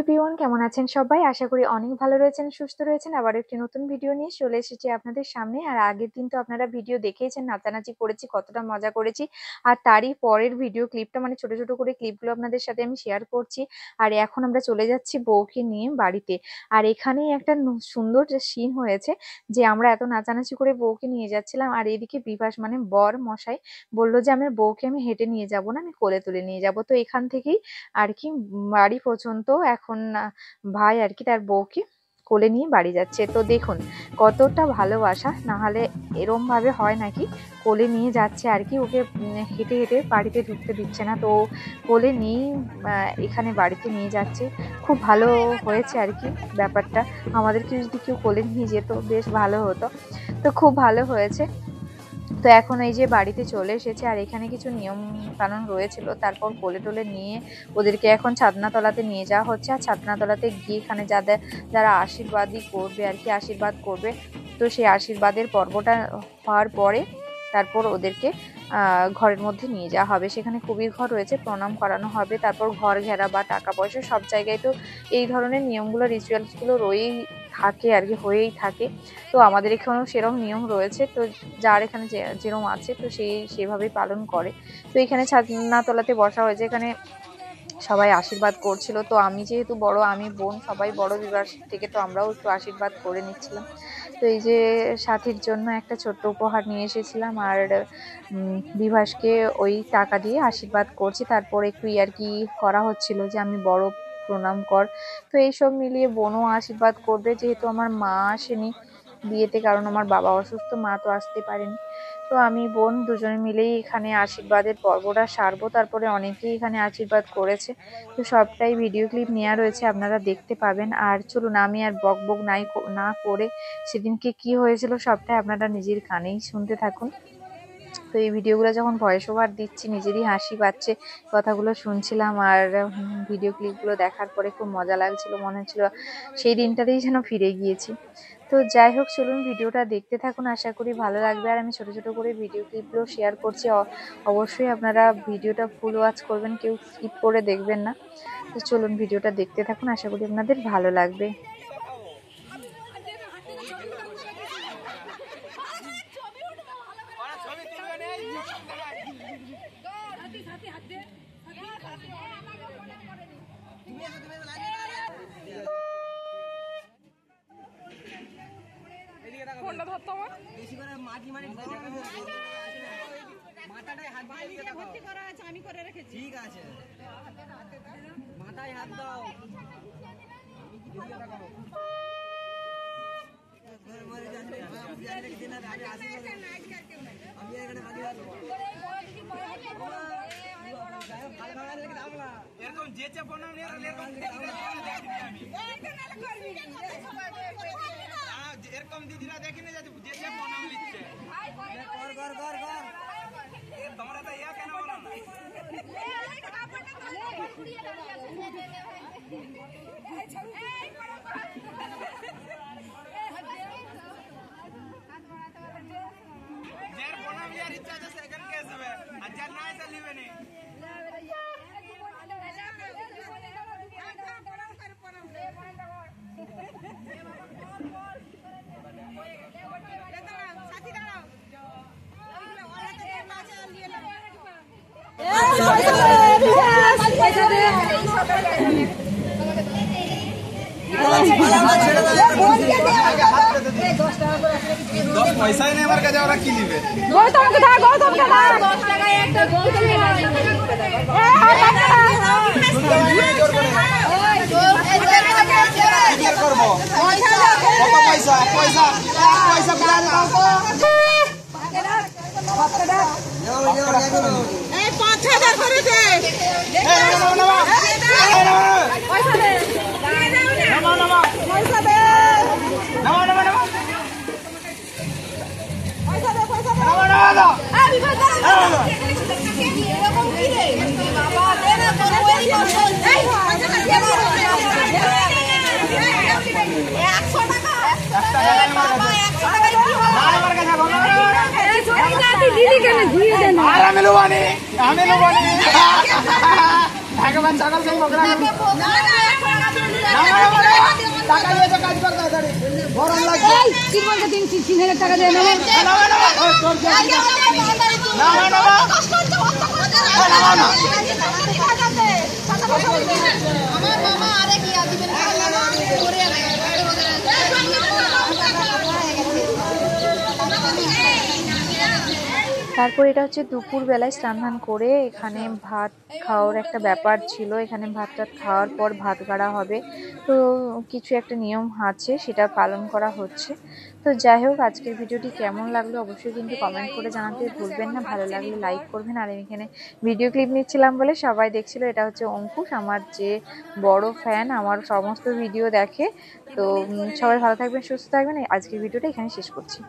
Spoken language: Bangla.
এভরিওয়ান, কেমন আছেন সবাই? আশা করি অনেক ভালো রয়েছেন, সুস্থ রয়েছেন। আবার একটি নতুন ভিডিও নিয়ে চলে এসেছি আপনাদের সামনে। আর আগের দিন তো আপনারা ভিডিও দেখেইছেন, নাচানাচি করেছি, কতটা মজা করেছি। আর তারই পরের ভিডিও ক্লিপটা, মানে ছোট ছোট করে ক্লিপগুলো আপনাদের সাথে আমি শেয়ার করছি। আর এখন আমরা চলে যাচ্ছি বউকে নিয়ে বাড়িতে। আর এখানেই একটা সুন্দর সিন হয়েছে যে আমরা এত নাচানাচি করে বউকে নিয়ে যাচ্ছিলাম, আর এদিকে বিভাস মানে বর মশাই বললো যে আমার বউকে আমি হেঁটে নিয়ে যাব না, আমি কোলে তুলে নিয়ে যাব। তো এখান থেকেই আর কি বাড়ি পর্যন্ত এখন ভাই আর কি তার বউকে কোলে নিয়ে বাড়ি যাচ্ছে। তো দেখুন কতটা ভালোবাসা, না হলে এরম ভাবে হয় নাকি? কোলে নিয়ে যাচ্ছে আর কি, ওকে হেঁটে হেঁটে বাড়িতে ঢুকতে দিচ্ছে না, তো কোলে নিয়েই এখানে বাড়িতে নিয়ে যাচ্ছে। খুব ভালো হয়েছে আর কি ব্যাপারটা। আমাদেরকে যদি কেউ কোলে নিয়ে যেত বেশ ভালো হতো। তো খুব ভালো হয়েছে। তো এখন এই যে বাড়িতে চলে এসেছে, আর এখানে কিছু নিয়ম কানুন রয়েছিল, তারপর কোলে টোলে নিয়ে ওদেরকে এখন ছাদনাতলাতে নিয়ে যাওয়া হচ্ছে। আর ছাদনাতলাতে গিয়ে এখানে যারা আশীর্বাদই করবে আর কি, আশীর্বাদ করবে, তো সেই আশীর্বাদের পর্বটা হওয়ার পরে তারপর ওদেরকে ঘরের মধ্যে নিয়ে যাওয়া হবে। সেখানে কবির ঘর রয়েছে, প্রণাম করানো হবে, তারপর ঘর ঘেরা বা টাকা পয়সা সব জায়গায় তো এই ধরনের নিয়মগুলো, রিচুয়ালসগুলো রয়েই থাকে আর কি, হয়েই থাকে। তো আমাদের এখানেও সেরকম নিয়ম রয়েছে, তো যার এখানে যেরকম আছে তো সেভাবেই পালন করে। তো এখানে ছাদনাতলাতে বসা হয়েছে, এখানে সবাই আশীর্বাদ করছিল। তো আমি যেহেতু বড়, আমি বোন, সবাই বড় বিবাহ থেকে, তো আমরাও একটু আশীর্বাদ করে নিচ্ছিলাম। তো এই যে সাথীর জন্য একটা ছোট্ট উপহার নিয়ে এসেছিলাম, আর বিভাসকে ওই টাকা দিয়ে আশীর্বাদ করছি। তারপর একটু ইয়ার্কি করা হচ্ছিল যে আমি বড়, প্রণাম কর। তো এইসব মিলিয়ে বোনও আশীর্বাদ করবে, যেহেতু আমার মা আসেনি বিয়েতে, কারণ আমার বাবা অসুস্থ, মা তো আসতে পারেনি। তো আমি বোন দুজনে মিলেই এখানে আশীর্বাদের পর্বটা সারবো। তারপরে অনেকেই এখানে আশীর্বাদ করেছে, তো সবটাই ভিডিও ক্লিপ নেওয়া রয়েছে, আপনারা দেখতে পাবেন। আর চলুন আমি আর বক বক না করে সেদিনকে কি হয়েছিল সবটাই আপনারা নিজের কানেই শুনতে থাকুন। তো এই ভিডিওগুলো যখন ভয়েস ওভার দিচ্ছি নিজেরই হাসি পাচ্ছে, কথাগুলো শুনছিলাম, আর ভিডিও ক্লিপগুলো দেখার পরে খুব মজা লাগছিল, মনে হচ্ছিল সেই দিনটাতেই যেন ফিরে গিয়েছি। তো যাই হোক, চলুন ভিডিওটা দেখতে থাকুন, আশা করি ভালো লাগবে। আর আমি ছোট ছোট করে ভিডিও ক্লিপগুলো শেয়ার করছি, অবশ্যই আপনারা ভিডিওটা ফুল ওয়াচ করবেন, কেউ স্কিপ করে দেখবেন না। তো চলুন ভিডিওটা দেখতে থাকুন, আশা করি আপনাদের ভালো লাগবে। কোনটা ধরতো আমার বেশি করে মাটি মানে মাথাটায় হাত দিয়ে ভর্তি করা আছে, আমি করে রেখেছি। ঠিক আছে, মাথায় হাত দাও। এরকম যে প্রণাম এরকম দিদিরা দেখিনি যে প্রণাম নিচ্ছে। তোমরা তো ইয়া কেন বলো না? যার প্রণাম ইয়ার ইচ্ছা আছে সেখানে কে যাবে, আর যার না আছে লিবে নি। পয়সাই নেই আমার কাছে, ওরা কি নিবে? গৌতমকে দাও, গৌতমকে দাও 10 টাকায় একটা গৌতম করবো। কত পয়সা? পয়সা এই 5000 করে দে। পয়সা দে, পয়সা দে, ভগবান সকাল থেকে 3 দিন 3,000 টাকা দিয়ে নেবে তারপর এটা হচ্ছে দুপুর বেলায় স্নান ধান করে এখানে ভাত খাওয়ার একটা ব্যাপার ছিল। এখানে ভাত টাত খাওয়ার পর ভাত গাড়া হবে, তো কিছু একটা নিয়ম আছে সেটা পালন করা হচ্ছে। তো যাই হোক, আজকের ভিডিওটি কেমন লাগলো অবশ্যই কিন্তু কমেন্ট করে জানাতে ভুলবেন না। ভালো লাগলে লাইক করবেন। আর এখানে ভিডিও ক্লিপ নিচ্ছিলাম বলে সবাই দেখছিল। এটা হচ্ছে অঙ্কুশ, আমার যে বড় ফ্যান, আমার সমস্ত ভিডিও দেখে। তো সবাই ভালো থাকবেন, সুস্থ থাকবেন। আজকের ভিডিওটা এখানে শেষ করছি।